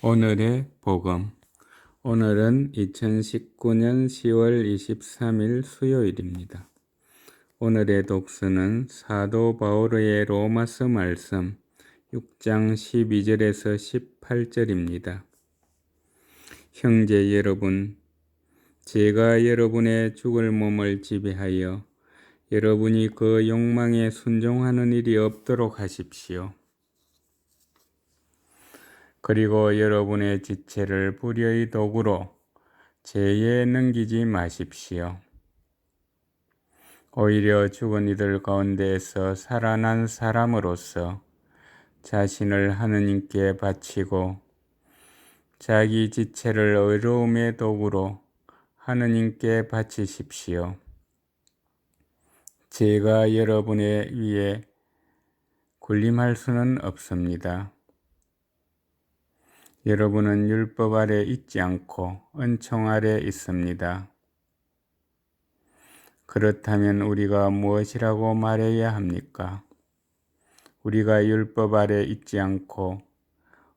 오늘의 복음. 오늘은 2019년 10월 23일 수요일입니다. 오늘의 독서는 사도 바오로의 로마서 말씀 6장 12절에서 18절입니다. 형제 여러분, 제가 여러분의 죽을 몸을 지배하여 여러분이 그 욕망에 순종하는 일이 없도록 하십시오. 그리고 여러분의 지체를 불의의 도구로 죄에 넘기지 마십시오. 오히려 죽은 이들 가운데에서 살아난 사람으로서 자신을 하느님께 바치고 자기 지체를 의로움의 도구로 하느님께 바치십시오. 죄가 여러분의 위에 군림할 수는 없습니다. 여러분은 율법 아래 있지 않고 은총 아래 있습니다. 그렇다면 우리가 무엇이라고 말해야 합니까? 우리가 율법 아래 있지 않고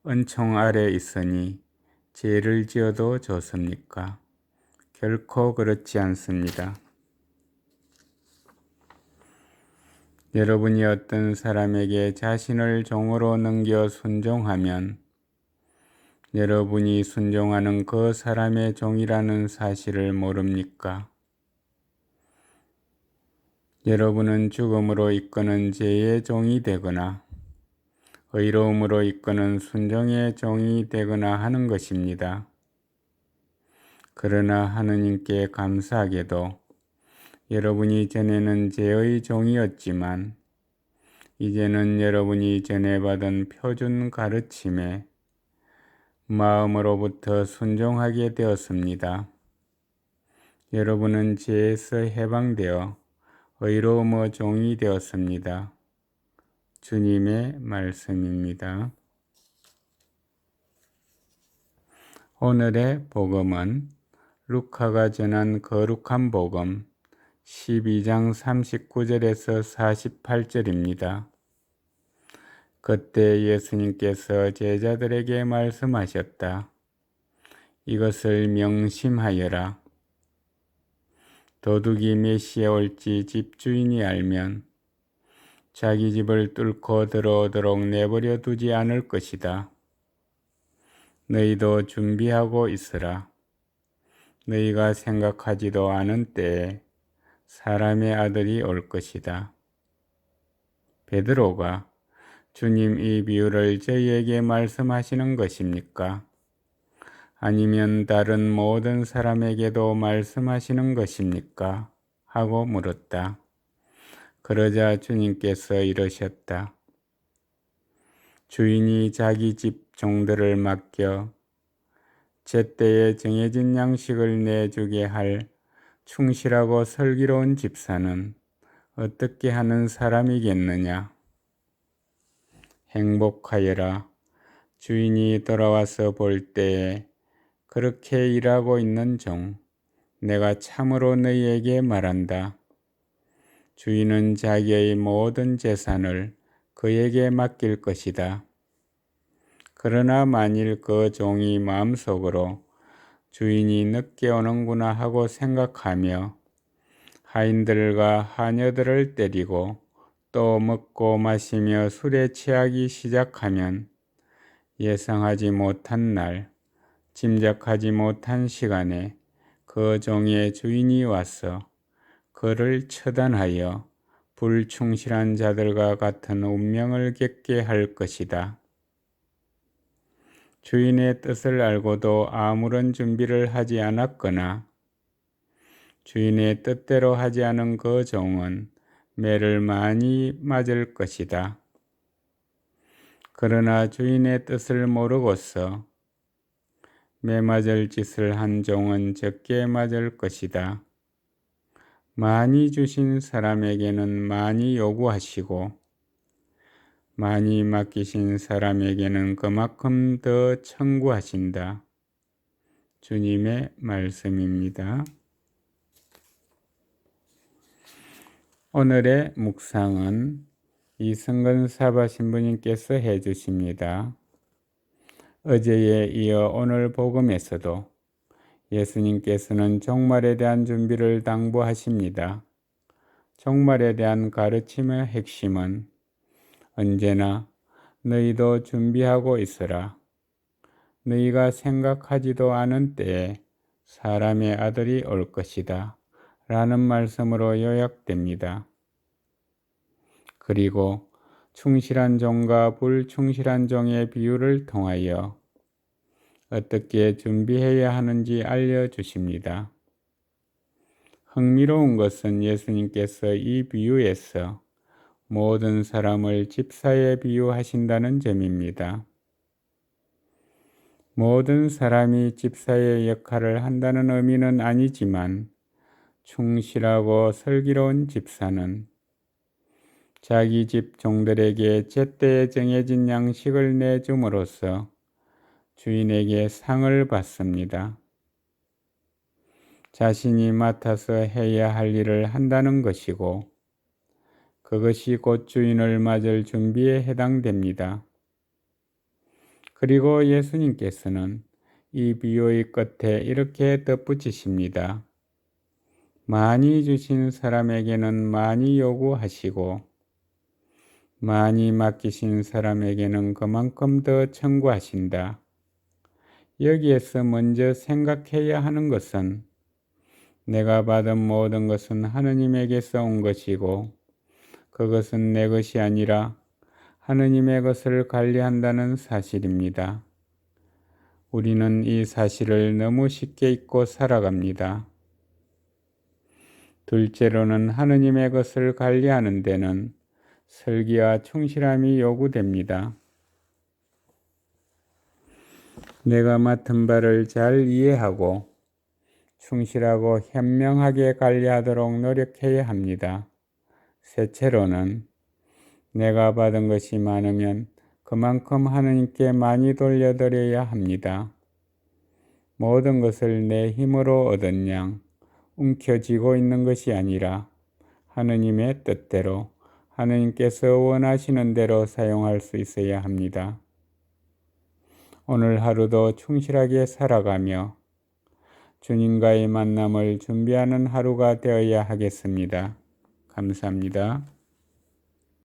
은총 아래 있으니 죄를 지어도 좋습니까? 결코 그렇지 않습니다. 여러분이 어떤 사람에게 자신을 종으로 넘겨 순종하면 여러분이 순종하는 그 사람의 종이라는 사실을 모릅니까? 여러분은 죽음으로 이끄는 죄의 종이 되거나 의로움으로 이끄는 순종의 종이 되거나 하는 것입니다. 그러나 하느님께 감사하게도 여러분이 전에는 죄의 종이었지만 이제는 여러분이 전에 받은 표준 가르침에 마음으로부터 순종하게 되었습니다. 여러분은 죄에서 해방되어 의로움의 종이 되었습니다. 주님의 말씀입니다. 오늘의 복음은 루카가 전한 거룩한 복음 12장 39절에서 48절입니다. 그때 예수님께서 제자들에게 말씀하셨다. 이것을 명심하여라. 도둑이 몇 시에 올지 집주인이 알면 자기 집을 뚫고 들어오도록 내버려 두지 않을 것이다. 너희도 준비하고 있으라. 너희가 생각하지도 않은 때에 사람의 아들이 올 것이다. 베드로가 주님, 이 비유를 저희에게 말씀하시는 것입니까? 아니면 다른 모든 사람에게도 말씀하시는 것입니까? 하고 물었다. 그러자 주님께서 이러셨다. 주인이 자기 집 종들을 맡겨 제때에 정해진 양식을 내주게 할 충실하고 슬기로운 집사는 어떻게 하는 사람이겠느냐? 행복하여라. 주인이 돌아와서 볼 때에 그렇게 일하고 있는 종, 내가 참으로 너희에게 말한다. 주인은 자기의 모든 재산을 그에게 맡길 것이다. 그러나 만일 그 종이 마음속으로 주인이 늦게 오는구나 하고 생각하며 하인들과 하녀들을 때리고 또 먹고 마시며 술에 취하기 시작하면 예상하지 못한 날, 짐작하지 못한 시간에 그 종의 주인이 와서 그를 처단하여 불충실한 자들과 같은 운명을 겪게 할 것이다. 주인의 뜻을 알고도 아무런 준비를 하지 않았거나 주인의 뜻대로 하지 않은 그 종은 매를 많이 맞을 것이다. 그러나 주인의 뜻을 모르고서 매 맞을 짓을 한 종은 적게 맞을 것이다. 많이 주신 사람에게는 많이 요구하시고 많이 맡기신 사람에게는 그만큼 더 청구하신다. 주님의 말씀입니다. 오늘의 묵상은 이승근 사바 신부님께서 해주십니다. 어제에 이어 오늘 복음에서도 예수님께서는 종말에 대한 준비를 당부하십니다. 종말에 대한 가르침의 핵심은 언제나 너희도 준비하고 있으라. 너희가 생각하지도 않은 때에 사람의 아들이 올 것이다. 라는 말씀으로 요약됩니다. 그리고 충실한 종과 불충실한 종의 비유를 통하여 어떻게 준비해야 하는지 알려주십니다. 흥미로운 것은 예수님께서 이 비유에서 모든 사람을 집사에 비유하신다는 점입니다. 모든 사람이 집사의 역할을 한다는 의미는 아니지만 충실하고 슬기로운 집사는 자기 집 종들에게 제때에 정해진 양식을 내줌으로써 주인에게 상을 받습니다. 자신이 맡아서 해야 할 일을 한다는 것이고 그것이 곧 주인을 맞을 준비에 해당됩니다. 그리고 예수님께서는 이 비유의 끝에 이렇게 덧붙이십니다. 많이 주신 사람에게는 많이 요구하시고 많이 맡기신 사람에게는 그만큼 더 청구하신다. 여기에서 먼저 생각해야 하는 것은 내가 받은 모든 것은 하느님에게서 온 것이고 그것은 내 것이 아니라 하느님의 것을 관리한다는 사실입니다. 우리는 이 사실을 너무 쉽게 잊고 살아갑니다. 둘째로는 하느님의 것을 관리하는 데는 설기와 충실함이 요구됩니다. 내가 맡은 바를 잘 이해하고 충실하고 현명하게 관리하도록 노력해야 합니다. 셋째로는 내가 받은 것이 많으면 그만큼 하느님께 많이 돌려드려야 합니다. 모든 것을 내 힘으로 얻은 양 움켜쥐고 있는 것이 아니라 하느님의 뜻대로 하느님께서 원하시는 대로 사용할 수 있어야 합니다. 오늘 하루도 충실하게 살아가며 주님과의 만남을 준비하는 하루가 되어야 하겠습니다. 감사합니다.